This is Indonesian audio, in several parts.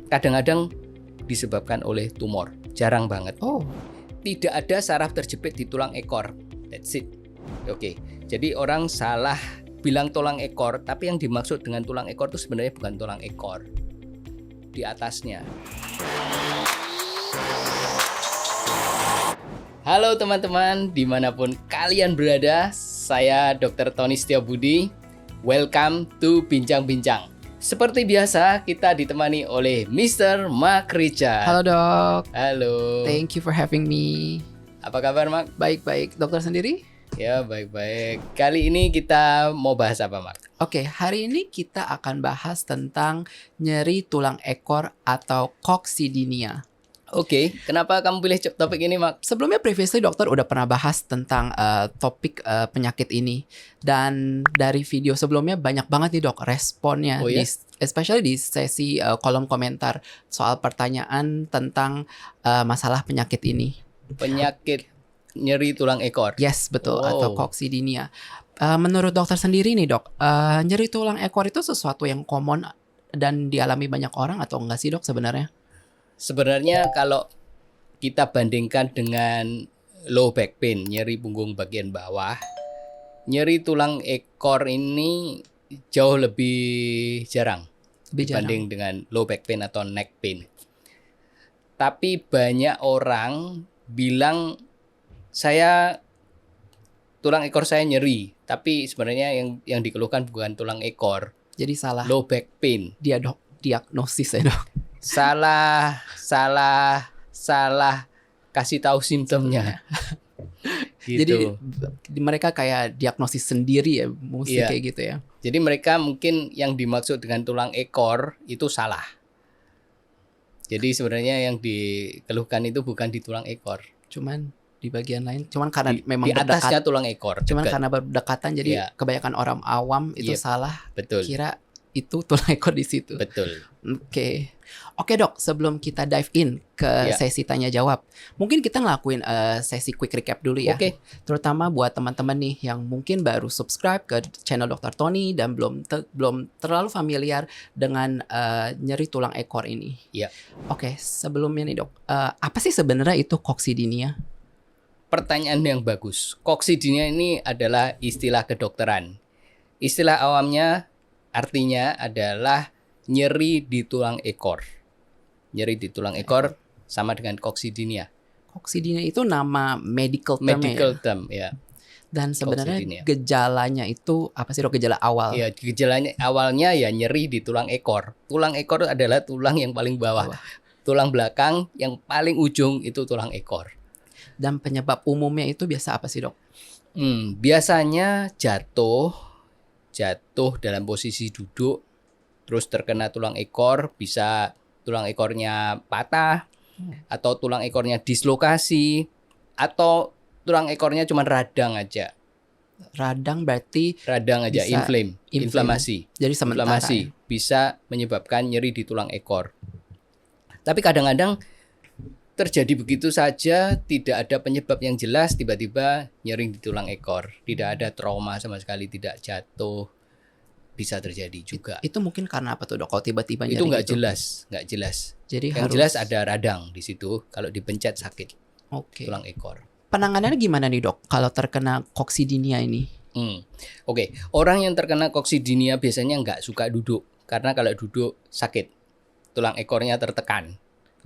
kadang-kadang disebabkan oleh tumor, jarang banget. Oh, Tidak ada saraf terjepit di tulang ekor. That's it. Oke. Jadi orang salah bilang tulang ekor, tapi yang dimaksud dengan tulang ekor itu sebenarnya bukan tulang ekor. Di atasnya. Halo teman-teman, dimanapun kalian berada, saya Dr. Tony Setiabudi. Welcome to Bincang-Bincang. Seperti biasa, kita ditemani oleh Mr. Mark Richard. halo dok. Halo. Thank you for having me. Apa kabar, Mark? Baik-baik. Dokter sendiri? Ya, baik-baik. Kali ini kita mau bahas apa, Mark? Oke, hari ini kita akan bahas tentang nyeri tulang ekor atau coccydynia. Oke, kenapa kamu pilih topik ini, Mark? Sebelumnya previously dokter udah pernah bahas tentang topik penyakit ini. Dan dari video sebelumnya banyak banget nih dok responnya. Oh ya? Especially di sesi kolom komentar soal pertanyaan tentang masalah penyakit ini. Penyakit nyeri tulang ekor. Yes, betul. Wow. Atau coccydynia. Menurut dokter sendiri nih dok, nyeri tulang ekor itu sesuatu yang common dan dialami banyak orang atau enggak sih dok sebenarnya? Sebenarnya kalau kita bandingkan dengan low back pain, nyeri punggung bagian bawah, nyeri tulang ekor ini jauh lebih jarang dibanding dengan low back pain atau neck pain. Tapi banyak orang bilang saya tulang ekor saya nyeri, tapi sebenarnya yang dikeluhkan bukan tulang ekor. Jadi salah Low back pain. dia dok diagnosis ya dok. Salah kasih tahu simptomnya. Gitu. Jadi mereka kayak diagnosis sendiri ya, mesti kayak gitu ya. Jadi mereka mungkin yang dimaksud dengan tulang ekor itu salah. Jadi sebenarnya yang dikeluhkan itu bukan di tulang ekor. Cuman di bagian lain, cuman karena memang di atasnya tulang ekor. Cuman dekat. karena berdekatan jadi kebanyakan orang awam itu salah. Betul. Kira itu tulang ekor di situ. Betul. Oke dok, sebelum kita dive in ke sesi tanya jawab, mungkin kita ngelakuin sesi quick recap dulu ya. Oke. Terutama buat teman-teman nih yang mungkin baru subscribe ke channel Dr. Tony dan belum terlalu familiar dengan nyeri tulang ekor ini. Iya. Oke, sebelumnya nih dok, apa sih sebenarnya itu coccydynia? Pertanyaan yang bagus. Coccydynia ini adalah istilah kedokteran. Istilah awamnya artinya adalah nyeri di tulang ekor. Nyeri di tulang ekor sama dengan coccydynia. Coccydynia itu nama medical term ya. Dan sebenarnya gejalanya itu apa sih dok, gejala awal? Ya, gejalanya awalnya ya nyeri di tulang ekor. Tulang ekor adalah tulang yang paling bawah. Tulang belakang yang paling ujung itu tulang ekor. Dan penyebab umumnya itu biasa apa sih dok? Biasanya jatuh dalam posisi duduk, terus terkena tulang ekor, bisa tulang ekornya patah, atau tulang ekornya dislokasi, atau tulang ekornya cuma radang aja. Radang berarti aja, inflamasi. Jadi sementara inflamasi bisa menyebabkan nyeri di tulang ekor. Tapi kadang-kadang terjadi begitu saja, tidak ada penyebab yang jelas, tiba-tiba nyeri di tulang ekor. Tidak ada trauma sama sekali, tidak jatuh, bisa terjadi juga. Itu mungkin karena apa tuh dok? Kalau tiba-tiba nyeri itu nggak gitu? nggak jelas. Jadi yang jelas ada radang di situ. Kalau dipencet sakit tulang ekor. Penanganannya gimana nih dok? Kalau terkena coccydynia ini? Oke. Orang yang terkena coccydynia biasanya nggak suka duduk, karena kalau duduk sakit, tulang ekornya tertekan.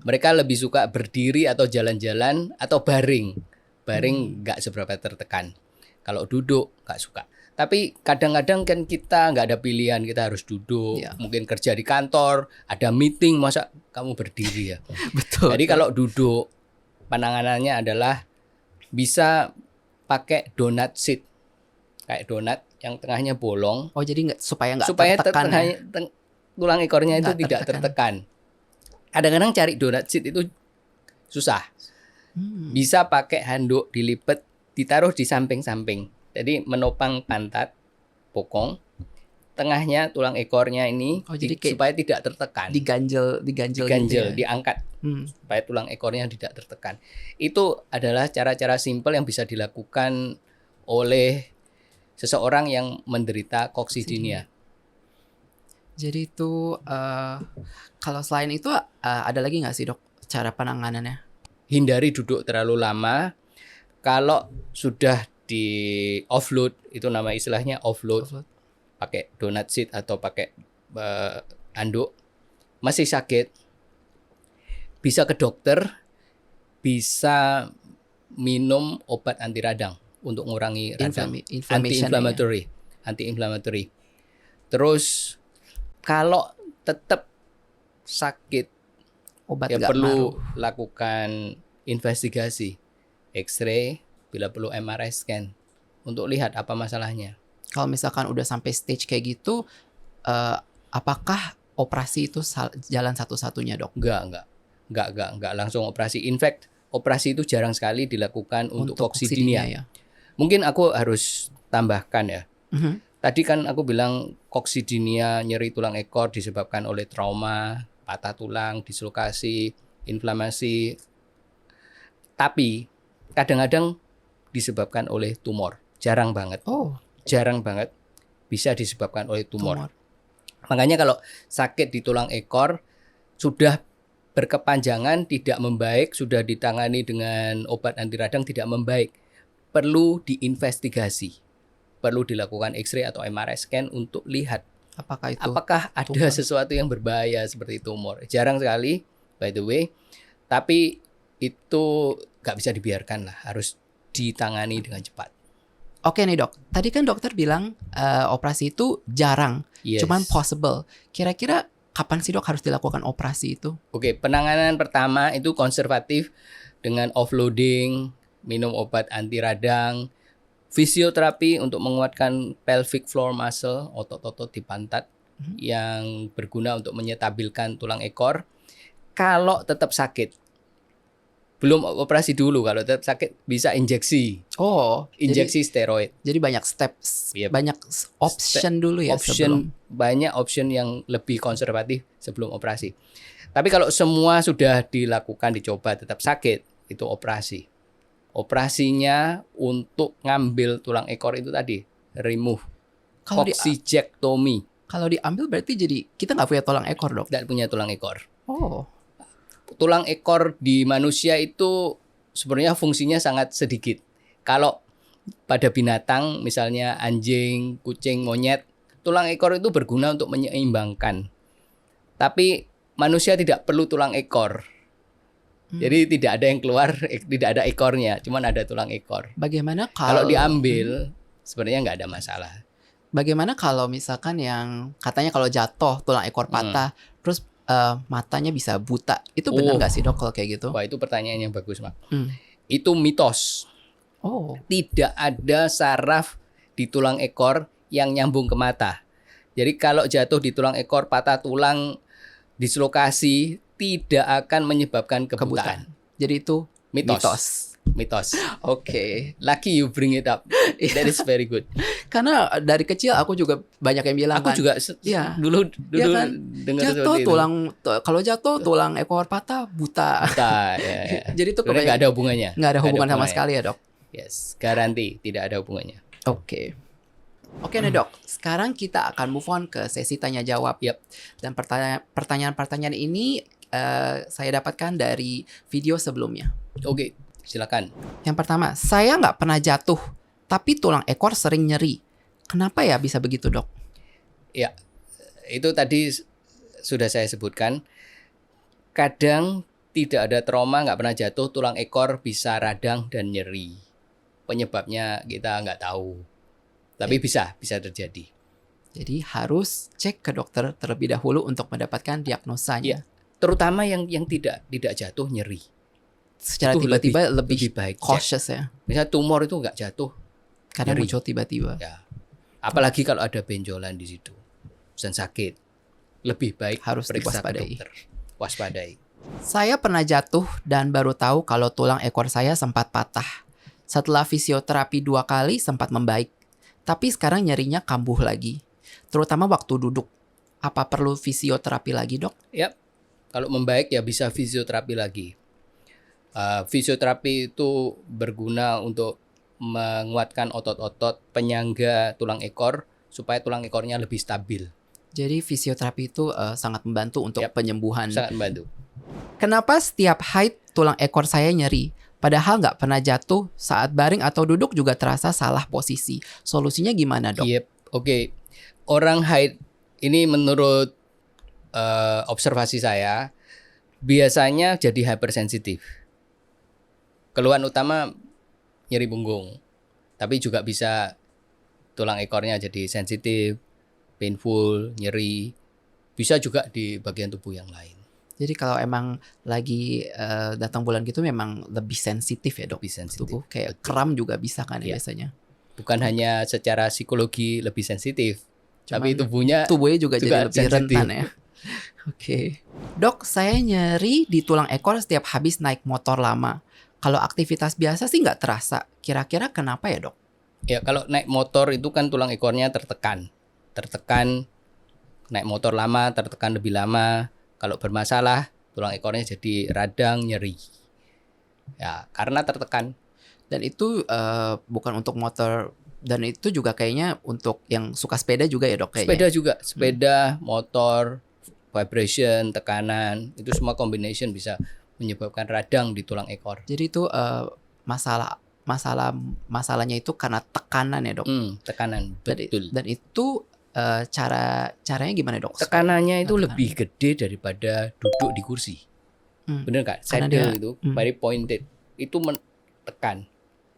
Mereka lebih suka berdiri atau jalan-jalan atau baring. Baring nggak seberapa tertekan. Kalau duduk nggak suka. Tapi kadang-kadang kan kita nggak ada pilihan, kita harus duduk. Mungkin kerja di kantor, ada meeting, masa kamu berdiri ya? Betul. Jadi kalau duduk, penanganannya adalah bisa pakai donut seat. Kayak donat yang tengahnya bolong. Oh, jadi supaya tertekan tulang ekornya itu tidak tertekan. Kadang-kadang cari donut seat itu susah. Bisa pakai handuk dilipat, ditaruh di samping-samping. Jadi menopang pantat, bokong, tengahnya tulang ekornya ini supaya tidak tertekan. Diganjel gitu ya? Diangkat supaya tulang ekornya tidak tertekan. Itu adalah cara-cara simpel yang bisa dilakukan oleh seseorang yang menderita coccydynia. Jadi itu kalau selain itu ada lagi nggak sih dok cara penanganannya? Hindari duduk terlalu lama. Kalau sudah di offload, itu nama istilahnya offload, Offload. pakai donut seat atau pakai anduk, masih sakit, bisa ke dokter, bisa minum obat anti radang untuk mengurangi radang, Inflammation ya. anti-inflammatory. Terus kalau tetap sakit Obat ya nggak perlu ngaruh. lakukan investigasi, X-ray, bila perlu MRI scan untuk lihat apa masalahnya. Kalau misalkan udah sampai stage kayak gitu, apakah operasi itu jalan satu-satunya dok? Enggak langsung operasi. In fact, operasi itu jarang sekali dilakukan untuk koksidinia koksidinia. ya. Mungkin aku harus tambahkan ya. Mhm. Tadi kan aku bilang koksidinia, nyeri tulang ekor disebabkan oleh trauma, patah tulang, dislokasi, inflamasi. Tapi kadang-kadang disebabkan oleh tumor. Jarang banget bisa disebabkan oleh tumor. Makanya kalau sakit di tulang ekor sudah berkepanjangan, tidak membaik, sudah ditangani dengan obat anti radang tidak membaik, perlu diinvestigasi. Perlu dilakukan X-ray atau MRI scan untuk lihat apakah ada tumor. sesuatu yang berbahaya seperti tumor. Jarang sekali, by the way, tapi itu nggak bisa dibiarkan lah, harus ditangani dengan cepat. Oke nih dok, tadi kan dokter bilang operasi itu jarang, Yes. cuman possible. Kira-kira kapan sih dok harus dilakukan operasi itu? Oke, penanganan pertama itu konservatif dengan offloading, minum obat anti radang, fisioterapi untuk menguatkan pelvic floor muscle, otot-otot di pantat yang berguna untuk menyetabilkan tulang ekor. Kalau tetap sakit, belum operasi dulu. Kalau tetap sakit bisa injeksi steroid. Jadi banyak steps, Yep. banyak option dulu ya sebelum. Banyak option yang lebih konservatif sebelum operasi. Tapi kalau semua sudah dilakukan, dicoba tetap sakit, itu operasi. Operasinya untuk ngambil tulang ekor itu tadi, remove, coccygectomy. Kalau diambil berarti jadi kita nggak punya tulang ekor dok? Tidak punya tulang ekor. Oh. Tulang ekor di manusia itu sebenarnya fungsinya sangat sedikit. Kalau pada binatang, misalnya anjing, kucing, monyet, tulang ekor itu berguna untuk menyeimbangkan. Tapi manusia tidak perlu tulang ekor. Jadi tidak ada yang keluar, tidak ada ekornya, cuman ada tulang ekor. Bagaimana kalau diambil, sebenarnya nggak ada masalah. Bagaimana kalau misalkan yang katanya kalau jatuh tulang ekor patah, terus matanya bisa buta, itu benar nggak sih dok kalau kayak gitu? Wah, itu pertanyaan yang bagus, Mak. Itu mitos. Tidak ada saraf di tulang ekor yang nyambung ke mata. Jadi kalau jatuh di tulang ekor, patah tulang, dislokasi, tidak akan menyebabkan kebutaan. Jadi itu mitos. Oke. Lucky you bring it up. That is very good. Karena dari kecil aku juga banyak yang bilang aku juga dulu kan? dengar seperti itu. Kalau jatuh tulang ekor patah buta. Ya. Jadi itu nggak ada hubungannya. Nggak ada hubungan sama sekali ya dok. Yes, garanti tidak ada hubungannya. Oke nih dok, sekarang kita akan move on ke sesi tanya jawab. Dan pertanyaan-pertanyaan ini saya dapatkan dari video sebelumnya. Oke, silakan. Yang pertama, saya nggak pernah jatuh, tapi tulang ekor sering nyeri. Kenapa ya bisa begitu dok? Ya, itu tadi sudah saya sebutkan. Kadang tidak ada trauma, nggak pernah jatuh, tulang ekor bisa radang dan nyeri. Penyebabnya kita nggak tahu, tapi bisa terjadi. Jadi harus cek ke dokter terlebih dahulu untuk mendapatkan diagnosanya. Terutama yang tidak jatuh nyeri. Secara itu tiba-tiba lebih baik cautious ya. Misalnya tumor itu nggak jatuh, karena muncul tiba-tiba. Ya. Apalagi kalau ada benjolan di situ dan sakit, lebih baik harus periksa diwaspadai. ke dokter. Waspadai. Saya pernah jatuh dan baru tahu kalau tulang ekor saya sempat patah. Setelah fisioterapi 2 kali sempat membaik, tapi sekarang nyerinya kambuh lagi, terutama waktu duduk. Apa perlu fisioterapi lagi dok? Ya. Kalau membaik ya bisa fisioterapi lagi. Fisioterapi itu berguna untuk menguatkan otot-otot penyangga tulang ekor supaya tulang ekornya lebih stabil. Jadi fisioterapi itu sangat membantu untuk Yap. penyembuhan. Sangat membantu. Kenapa setiap haid tulang ekor saya nyeri? Padahal nggak pernah jatuh, saat baring atau duduk juga terasa salah posisi. Solusinya gimana, dok? Yep. Oke. Orang haid ini menurut observasi saya biasanya jadi hypersensitif. Keluhan utama nyeri punggung, tapi juga bisa tulang ekornya jadi sensitif, painful, nyeri. Bisa juga di bagian tubuh yang lain. Jadi kalau emang lagi datang bulan gitu memang lebih sensitif ya, dok? Lebih sensitif. Tubuh kayak Betul. kram juga bisa kan ya Iya. biasanya. Bukan hanya secara psikologi lebih sensitif, tapi Tubuhnya juga jadi lebih sensitif. rentan ya. Oke. Dok, saya nyeri di tulang ekor setiap habis naik motor lama. Kalau aktivitas biasa sih nggak terasa. Kira-kira kenapa ya, dok? Ya, kalau naik motor itu kan tulang ekornya tertekan. Tertekan, naik motor lama, tertekan lebih lama. Kalau bermasalah, tulang ekornya jadi radang, nyeri. Ya, karena tertekan. Dan itu bukan untuk motor, dan itu juga kayaknya untuk yang suka sepeda juga ya, dok? Sepeda Kayaknya. juga, sepeda, motor, vibration, tekanan, itu semua combination bisa menyebabkan radang di tulang ekor. Jadi itu masalahnya itu karena tekanan ya, dok? Tekanan, betul. Dan itu caranya gimana, dok? Tekanannya itu Tekan. lebih gede daripada duduk di kursi. Bener nggak? Karena Saddle itu very pointed, itu menekan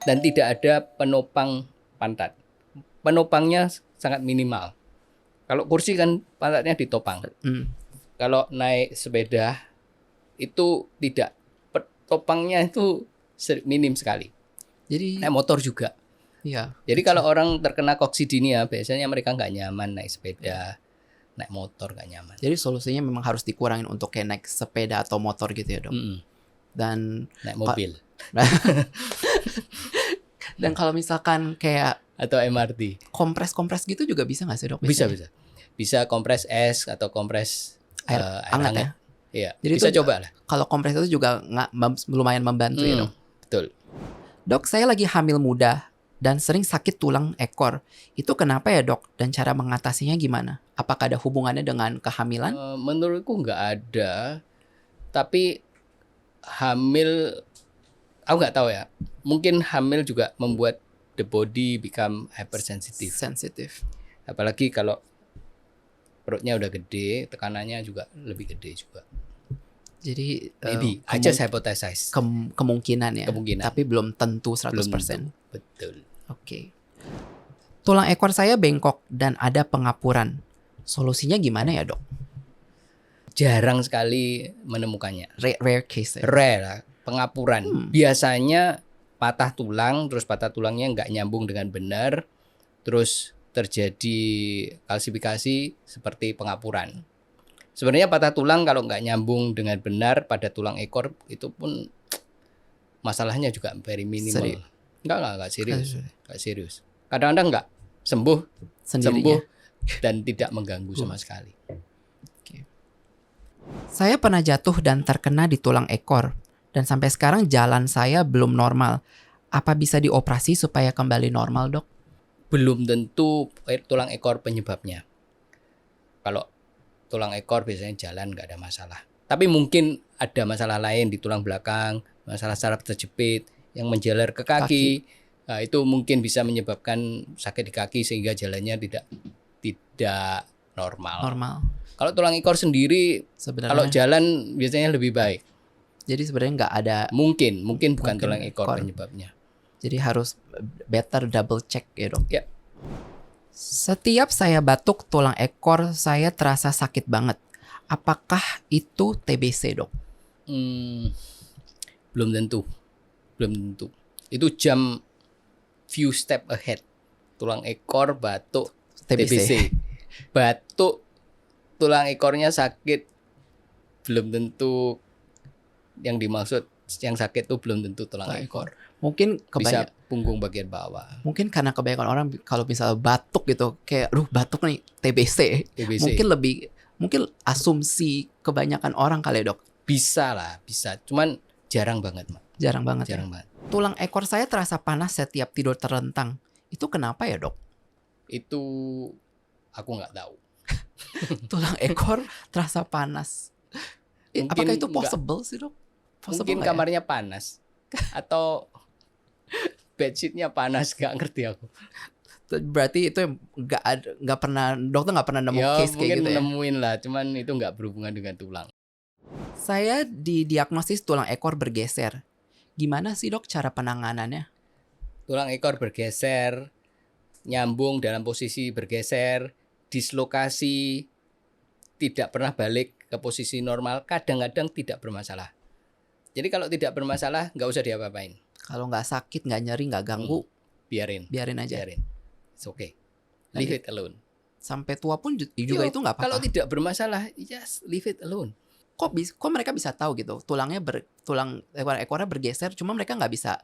dan tidak ada penopang pantat. Penopangnya sangat minimal. Kalau kursi kan pantatnya ditopang. Kalau naik sepeda itu tidak, topangnya itu minim sekali. Jadi naik motor juga. iya. Jadi kalau orang terkena koksidinia biasanya mereka nggak nyaman naik sepeda, naik motor nggak nyaman. Jadi solusinya memang harus dikurangin untuk kayak naik sepeda atau motor gitu ya, dok. Dan naik mobil dan kalau misalkan kayak atau MRT, kompres gitu juga bisa nggak sih, dok? bisa biasanya? bisa kompres es atau kompres Air hangat ya. Iya, Jadi bisa itu coba lah. Kalau kompres itu juga lumayan membantu ya, dok. Betul. Dok, saya lagi hamil muda dan sering sakit tulang ekor. Itu kenapa ya, dok? Dan cara mengatasinya gimana? Apakah ada hubungannya dengan kehamilan? Menurutku nggak ada. Tapi hamil, aku nggak tahu ya. Mungkin hamil juga membuat the body become hypersensitive. Sensitif. Apalagi kalau perutnya udah gede, tekanannya juga lebih gede juga. Jadi Maybe, I just hypothesize. Kemungkinan ya. Kemungkinan. Tapi belum tentu 100%. Belum tentu. Betul. Oke. Tulang ekor saya bengkok dan ada pengapuran. Solusinya gimana ya, dok? Jarang sekali menemukannya. Rare case ya? Rare lah, pengapuran. Biasanya patah tulang, terus patah tulangnya nggak nyambung dengan benar, terus terjadi kalsifikasi seperti pengapuran. Sebenarnya patah tulang kalau nggak nyambung dengan benar pada tulang ekor itu pun masalahnya juga very minimal. Nggak serius. Nggak serius. Kadang-kadang nggak sembuh dan tidak mengganggu sama sekali. Saya pernah jatuh dan terkena di tulang ekor. Dan sampai sekarang jalan saya belum normal. Apa bisa dioperasi supaya kembali normal, dok? Belum tentu tulang ekor penyebabnya. Kalau tulang ekor biasanya jalan nggak ada masalah. Tapi mungkin ada masalah lain di tulang belakang, masalah saraf terjepit yang menjalar ke kaki. Nah, itu mungkin bisa menyebabkan sakit di kaki sehingga jalannya tidak normal. Kalau tulang ekor sendiri, sebenarnya kalau jalan biasanya lebih baik. Jadi sebenarnya nggak ada. Mungkin bukan tulang ekor penyebabnya. Jadi harus better double check ya, dok. Ya. Setiap saya batuk, tulang ekor saya terasa sakit banget. Apakah itu TBC, dok? Belum tentu. Itu few step ahead. Tulang ekor, batuk, TBC. Batuk, tulang ekornya sakit, belum tentu yang dimaksud yang sakit itu belum tentu tulang ekor. Mungkin bisa punggung bagian bawah. Mungkin karena kebanyakan orang kalau misalnya batuk gitu, kayak batuk nih TBC. Mungkin asumsi kebanyakan orang kali ya, dok. Bisa. Cuman jarang banget, Mak. Jarang banget. Tulang ekor saya terasa panas setiap tidur terlentang. Itu kenapa ya, dok? Itu aku nggak tahu. tulang ekor terasa panas. Mungkin Apakah itu enggak. possible sih dok? Possible Mungkin nggak ya? kamarnya panas atau bedsheetnya panas, gak ngerti aku. Berarti itu nggak pernah, dokter nggak pernah nemu Ya case kayak mungkin gitu ya? nemuin lah, cuman itu nggak berhubungan dengan tulang. Saya didiagnosis tulang ekor bergeser. Gimana sih dok cara penanganannya? Tulang ekor bergeser, nyambung dalam posisi bergeser, dislokasi, tidak pernah balik ke posisi normal, kadang-kadang tidak bermasalah. Jadi kalau tidak bermasalah nggak usah diapa-apain, Kalau nggak sakit, nggak nyeri, nggak ganggu, biarin aja. biarin. It's okay, leave it alone. Sampai tua pun juga itu nggak Kalau apa-apa. tidak bermasalah, just leave it alone. Kok mereka bisa tahu gitu? Tulang ekornya bergeser, cuma mereka nggak bisa,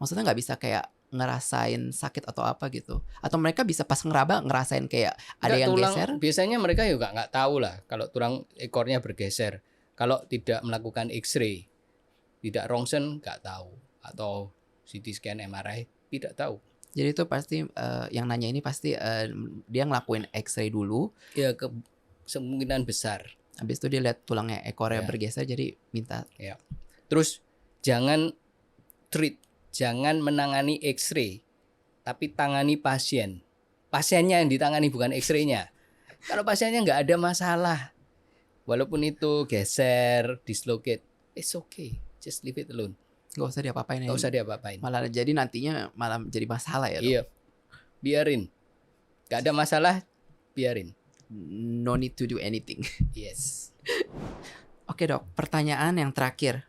maksudnya nggak bisa kayak ngerasain sakit atau apa gitu? Atau mereka bisa pas ngeraba ngerasain kayak ada Nggak, yang tulang, geser? biasanya mereka juga nggak tahu lah kalau tulang ekornya bergeser. Kalau tidak melakukan X-ray, tidak rongsen nggak tahu, atau CT scan, MRI tidak tahu. Jadi itu pasti yang nanya ini pasti dia ngelakuin X-ray dulu, Ya kemungkinan besar. habis itu dia lihat tulangnya ekornya Ya. bergeser, jadi minta. Ya. Terus jangan menangani X-ray, tapi tangani pasien. Pasiennya yang ditangani, bukan X-ray-nya. Kalau pasiennya nggak ada masalah, walaupun itu geser, dislocate, it's okay, just leave it alone. Gak usah diapa-apain. Nggak usah diapa-apain. Malah jadi nantinya malah jadi masalah ya dok? Iya, biarin. Nggak ada masalah, biarin. No need to do anything. Yes. Oke dok, pertanyaan yang terakhir.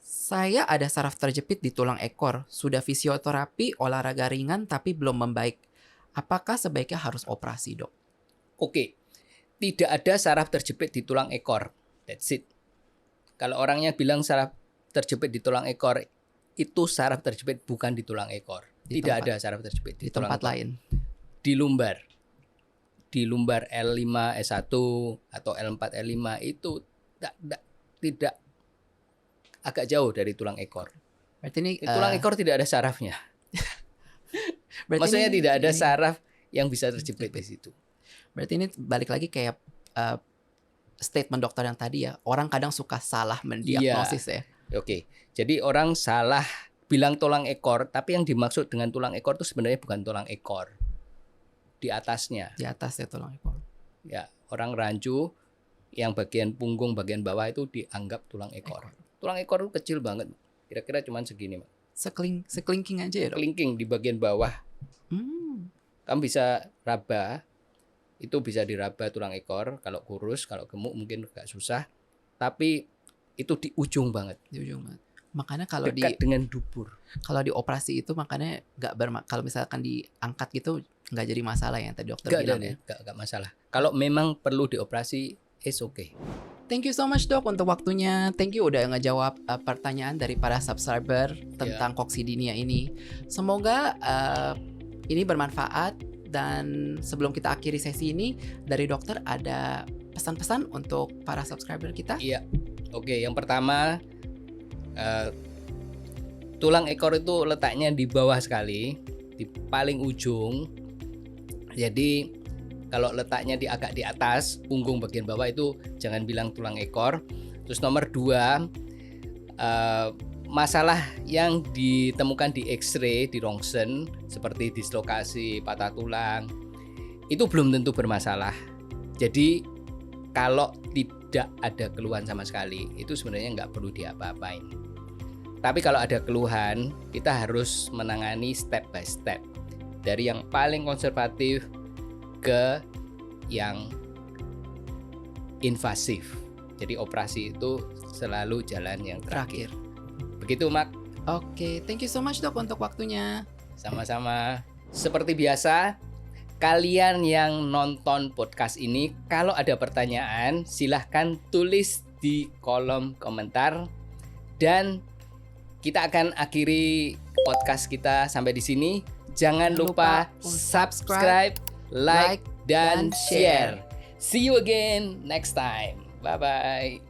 Saya ada saraf terjepit di tulang ekor. Sudah fisioterapi, olahraga ringan tapi belum membaik. Apakah sebaiknya harus operasi dok? Oke, tidak ada saraf terjepit di tulang ekor. That's it. Kalau orangnya bilang saraf terjepit di tulang ekor, itu saraf terjepit bukan di tulang ekor. Tidak ada saraf terjepit Di tulang tempat ekor. lain. Di lumbar. Di lumbar L5, S1 atau L4, L5 itu tidak agak jauh dari tulang ekor. Berarti ini Tulang ekor tidak ada sarafnya. Maksudnya tidak ada saraf yang bisa terjepit di situ. Berarti ini balik lagi kayak statement dokter yang tadi ya. Orang kadang suka salah mendiagnosis ya. Oke, jadi orang salah bilang tulang ekor, tapi yang dimaksud dengan tulang ekor itu sebenarnya bukan tulang ekor. Di atasnya. Di atas ya tulang ekor. Ya, orang rancu yang bagian punggung bagian bawah itu dianggap tulang ekor. Tulang ekor itu kecil banget. Kira-kira cuma segini, Mak. Sekelingking aja ya dok? Kelingking di bagian bawah. Kamu bisa raba, itu bisa diraba tulang ekor. Kalau kurus, kalau gemuk mungkin agak susah. Tapi itu di ujung banget. Di ujung banget. Makanya kalau Dekat dengan dubur. kalau dioperasi itu makanya kalau misalkan diangkat gitu nggak jadi masalah yang tadi dokter bilang ya. Nggak masalah. Kalau memang perlu dioperasi, it's okay. Thank you so much dok untuk waktunya. Thank you udah ngejawab pertanyaan dari para subscriber tentang koksidinia ini. Semoga ini bermanfaat, dan sebelum kita akhiri sesi ini, dari dokter ada pesan-pesan untuk para subscriber kita? Iya. Oke, yang pertama, tulang ekor itu letaknya di bawah sekali, di paling ujung. Jadi kalau letaknya agak di atas, punggung bagian bawah itu jangan bilang tulang ekor. Terus nomor 2, masalah yang ditemukan di X-ray, di rongsen, seperti dislokasi, patah tulang, itu belum tentu bermasalah. Jadi kalau tidak ada keluhan sama sekali, itu sebenarnya nggak perlu diapa-apain. Tapi kalau ada keluhan, kita harus menangani step by step. Dari yang paling konservatif ke yang invasif. Jadi operasi itu selalu jalan yang terakhir. Begitu, Mak. Oke, thank you so much dok untuk waktunya. Sama-sama. Seperti biasa, kalian yang nonton podcast ini, kalau ada pertanyaan, silahkan tulis di kolom komentar. Dan kita akan akhiri podcast kita sampai di sini. Jangan lupa subscribe, like, dan share. See you again next time. Bye-bye.